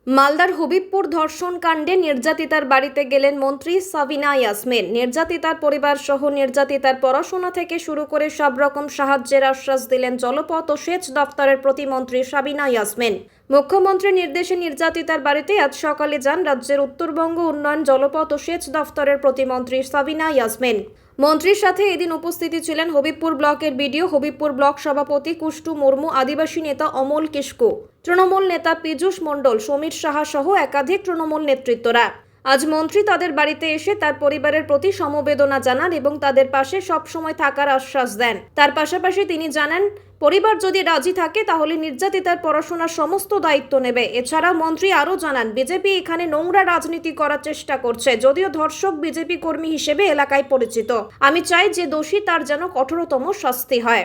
মালদার হবিবপুর ধর্ষণ কাণ্ডে নির্যাতিতার বাড়িতে গেলেন মন্ত্রী সাবিনা ইয়াসমিন। নির্যাতিতার পরিবার সহ নির্যাতিতার পড়াশোনা থেকে শুরু করে সব রকম সাহায্যের আশ্বাস দিলেন জলপথ ও সেচ দপ্তরের প্রতিমন্ত্রী সাবিনা ইয়াসমিন। মুখ্যমন্ত্রীর নির্দেশে নির্যাতিতার বাড়িতে আজ সকালে যান রাজ্যের উত্তরবঙ্গ উন্নয়ন জলপথ ও সেচ দপ্তরের প্রতিমন্ত্রী সাবিনা ইয়াসমিন। মন্ত্রীর সাথে এদিন উপস্থিতি ছিলেন হবিবপুর ব্লকের বিডিও, হবিবপুর ব্লক সভাপতি কুষ্টু মুর্মু, আদিবাসী নেতা অমল কিস্কু, তৃণমূল নেতা পীযূষ মণ্ডল, সমীর সাহা সহ একাধিক তৃণমূল নেতৃত্বরা। আজ মন্ত্রী তাদের বাড়িতে এসে তার পরিবারের প্রতি সমবেদনা জানান এবং তাদের পাশে সবসময় থাকার আশ্বাস দেন। তার পাশাপাশি তিনি জানান, পরিবার যদি রাজি থাকে তাহলে নির্যাতিতার পড়াশোনার সমস্ত দায়িত্ব নেবে। এছাড়া মন্ত্রী আরও জানান, বিজেপি এখানে নোংরা রাজনীতি করার চেষ্টা করছে। যদিও ধর্ষক বিজেপি কর্মী হিসেবে এলাকায় পরিচিত, আমি চাই যে দোষী তার যেন কঠোরতম শাস্তি হয়।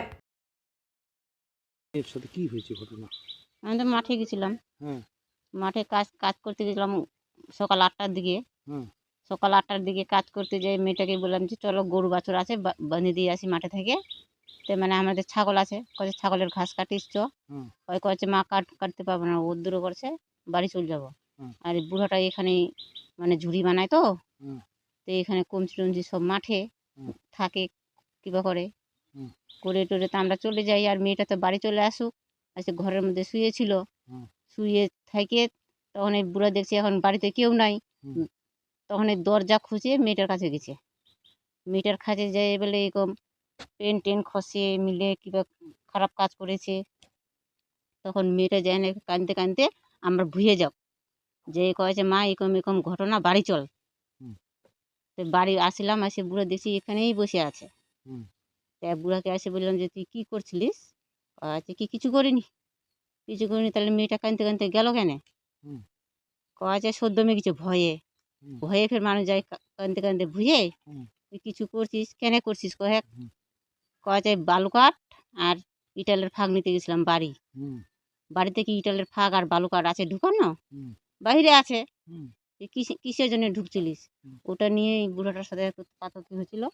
এর সাথে কি হয়েছে ঘটনা? আমি তো মাঠে গেছিলাম। হ্যাঁ। মাঠে কাজ কাজ করতে গেছিলাম সকাল 8টার দিকে। হ্যাঁ। সকাল 8টার দিকে কাজ করতে যাই মেয়েটাকে বললাম যে চলো গরু বাছুর আছে বাঁধে দিয়ে আসি মাঠে থেকে। তো মানে আমাদের ছাগল আছে, কয়েছে ছাগলের ঘাস কাটিস চ। হুম। ওই কয়েছে মা কাটতে পারবো না, ও দূরে করছে, বাড়ি চলে যাবো। হুম। আর এই বুড়াটা এখানে মানে ঝুড়ি বানায় তো। হুম। তো এখানে কমচি টমচি সব মাঠে হুম। থাকে কিবা করে হুম। করে টোরে তো আমরা চলে যাই। আর মেয়েটা তো বাড়ি চলে আসুক, আসে ঘরের মধ্যে শুয়েছিল। হুম। শুয়ে থেকে তখন এই বুড়া দেখছি এখন বাড়িতে কেউ নাই। হুম। তখন এই দরজা খুঁজে মেয়েটার কাছে গেছে। মেয়েটার কাছে যেয়ে বলে এরকম পেন টেন খসিয়ে মিলে কিবা খারাপ কাজ করেছে। তখন মেয়েটা যায় না কাঁদতে কাঁদতে আমরা ভুয়ে যাও যে কয়েছে মা এরকম এরকম ঘটনা, বাড়ি চল। হুম। তো বাড়ি আসলাম, আসে বুড়া দেখছি এখানেই বসে আছে। হুম। তা বুড়াকে এসে বললাম যে তুই কী করছিলিস? আচ্ছা কি কিছু করিনি, কিছু করিনি। তাহলে মেয়েটা কাঁদতে কাঁদতে গেল কেন? হুম। কয়েছে সদ্যমে কিছু ভয়ে হুম। ভয়ে ফের মানুষ যায় কাঁদতে কাঁদতে ভুয়ে। হুম। তুই কিছু করছিস কেন করছিস কয়েক? হুম। কয়েছে বালুকাঠ আর ইটালের ফাঁক নিতে গেছিলাম বাড়ি। হুম। বাড়িতে কি ইটালের ফাঁক আর বালুকাঠ আছে ঢুকানো? হুম। বাইরে আছে। হুম। তুই কিসের জন্য ঢুকছিলিস? হুম। ওটা নিয়ে এই বুড়োটার সাথে একটু পাকাপাকি হয়েছিল।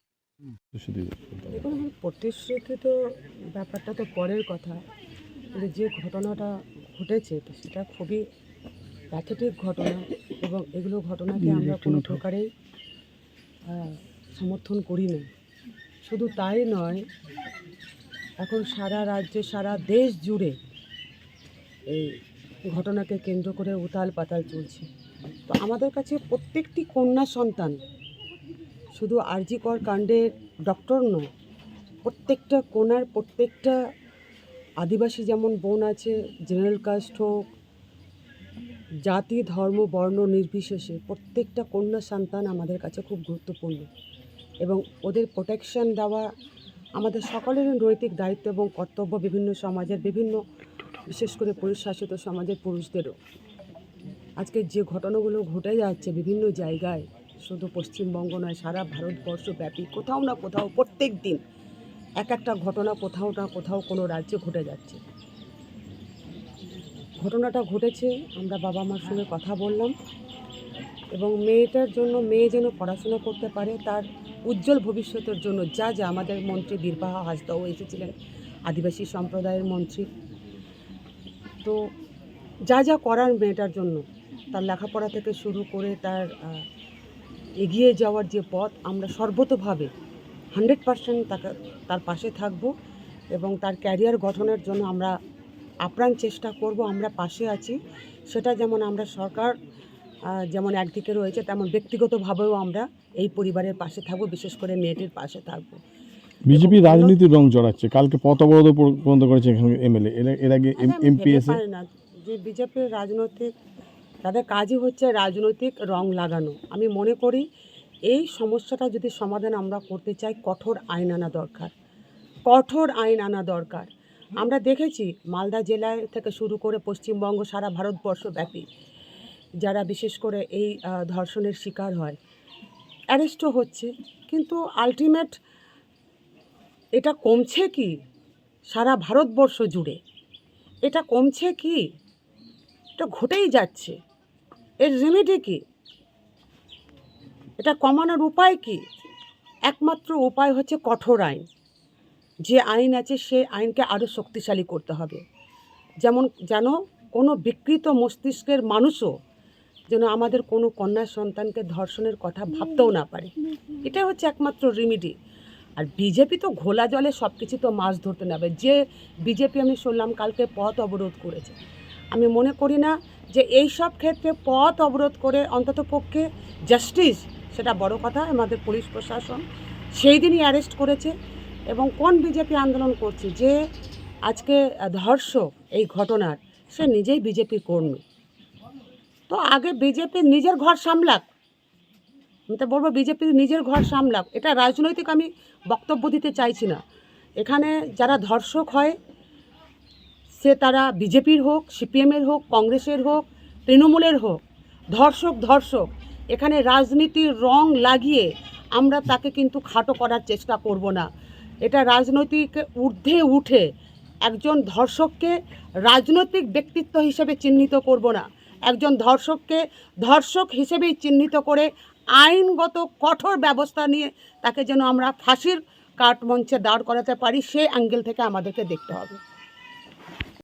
দেখুন, প্রতিশ্রুতি তো ব্যাপারটা তো পরের কথা, কিন্তু যে ঘটনাটা ঘটেছে তো সেটা খুবই প্যাথেটিক ঘটনা এবং এগুলো ঘটনাকে আমরা কোনো প্রকারেই সমর্থন করি না। শুধু তাই নয়, এখন সারা রাজ্যে সারা দেশ জুড়ে এই ঘটনাকে কেন্দ্র করে উতাল পাতাল চলছে। তো আমাদের কাছে প্রত্যেকটি কন্যা সন্তান শুধু আরজি কর কাণ্ডের ডক্টর নয়, প্রত্যেকটা কোণার প্রত্যেকটা আদিবাসী যেমন বোন আছে, জেনারেল কাস্ট হোক, জাতি ধর্ম বর্ণ নির্বিশেষে প্রত্যেকটা কন্যা সন্তান আমাদের কাছে খুব গুরুত্বপূর্ণ এবং ওদের প্রোটেকশন দেওয়া আমাদের সকলেরই নৈতিক দায়িত্ব এবং কর্তব্য। বিভিন্ন সমাজের বিভিন্ন, বিশেষ করে পুরুষ শাসিত সমাজের পুরুষদেরও আজকে যে ঘটনাগুলো ঘটে যাচ্ছে বিভিন্ন জায়গায়, শুধু পশ্চিমবঙ্গ নয় সারা ভারতবর্ষব্যাপী কোথাও না কোথাও প্রত্যেক দিন এক একটা ঘটনা কোথাও না কোথাও কোনো রাজ্যে ঘটে যাচ্ছে। ঘটনাটা ঘটেছে, আমরা বাবা মার সঙ্গে কথা বললাম এবং মেয়েটার জন্য, মেয়ে যেন পড়াশোনা করতে পারে, তার উজ্জ্বল ভবিষ্যতের জন্য যা যা আমাদের মন্ত্রী বীরবাহা হাসদাও এসেছিলেন, আদিবাসী সম্প্রদায়ের মন্ত্রী, তো যা যা করার মেয়েটার জন্য, তার লেখাপড়া থেকে শুরু করে তার এগিয়ে যাওয়ার যে পথ, আমরা সর্বতোভাবে 100% তার পাশে থাকব এবং তার ক্যারিয়ার গঠনের জন্য আমরা আপ্রাণ চেষ্টা করব। আমরা পাশে আছি, সেটা যেমন আমরা সরকার যেমন একদিকে রয়েছে, তেমন ব্যক্তিগতভাবেও আমরা এই পরিবারের পাশে থাকব, বিশেষ করে মেয়েটির পাশে থাকব। বিজেপি রাজনীতির রং জড়াচ্ছে, কালকে পথ অবরোধ পর্যন্ত করেছে এখানে এমএলএ, এর আগে এমপি এসে। পারে না যে বিজেপির রাজনৈতিক, তাদের কাজই হচ্ছে রাজনৈতিক রং লাগানো। আমি মনে করি এই সমস্যাটা যদি সমাধান আমরা করতে চাই, কঠোর আইন আনা দরকার, কঠোর আইন আনা দরকার। আমরা দেখেছি মালদা জেলায় থেকে শুরু করে পশ্চিমবঙ্গ, সারা ভারতবর্ষব্যাপী যারা বিশেষ করে এই ধর্ষণের শিকার হয়, অ্যারেস্টও হচ্ছে, কিন্তু আলটিমেট এটা কমছে কি? সারা ভারতবর্ষ জুড়ে এটা কমছে কি? এটা ঘটেই যাচ্ছে। এর রেমেডি কি? এটা কমানোর উপায় কি? একমাত্র উপায় হচ্ছে কঠোর আইন। যে আইন আছে সেই আইনকে আরও শক্তিশালী করতে হবে, যেন কোনো বিকৃত মস্তিষ্কের মানুষও যেন আমাদের কোনো কন্যা সন্তানকে ধর্ষণের কথা ভাবতেও না পারে। এটা হচ্ছে একমাত্র রেমিডি। আর বিজেপি তো ঘোলা জলে সব কিছু তো মাছ ধরতে নেবে। যে বিজেপি আমি শুনলাম কালকে পথ অবরোধ করেছে, আমি মনে করি না যে এই সব ক্ষেত্রে পথ অবরোধ করে অন্ততপক্ষে জাস্টিস, সেটা বড় কথা, আমাদের পুলিশ প্রশাসন সেই দিনই অ্যারেস্ট করেছে। এবং কোন বিজেপি আন্দোলন করছে যে আজকে ধর্ষক এই ঘটনার, সে নিজেই বিজেপি কর্মী। তো আগে বিজেপি নিজের ঘর সামলাক, আমি তো বলবো বিজেপি নিজের ঘর সামলাক। এটা রাজনৈতিক আমি বক্তব্য দিতে চাইছি না। এখানে যারা ধর্ষক হয় সে তারা বিজেপির হোক, সিপিএমের হোক, কংগ্রেসের হোক, তৃণমূলের হোক, ধর্ষক এখানে রাজনীতির রং লাগিয়ে আমরা তাকে কিন্তু খাটো করার চেষ্টা করব না। এটা রাজনৈতিক ঊর্ধ্বে উঠে একজন ধর্ষককে রাজনৈতিক ব্যক্তিত্ব হিসেবে চিহ্নিত করব না। একজন ধর্ষককে ধর্ষক হিসেবেই চিহ্নিত করে আইনগত কঠোর ব্যবস্থা নিয়ে তাকে যেন আমরা ফাঁসির কাঠ মঞ্চে দাঁড় করাতে পারি, সেই অ্যাঙ্গেল থেকে আমাদেরকে দেখতে হবে।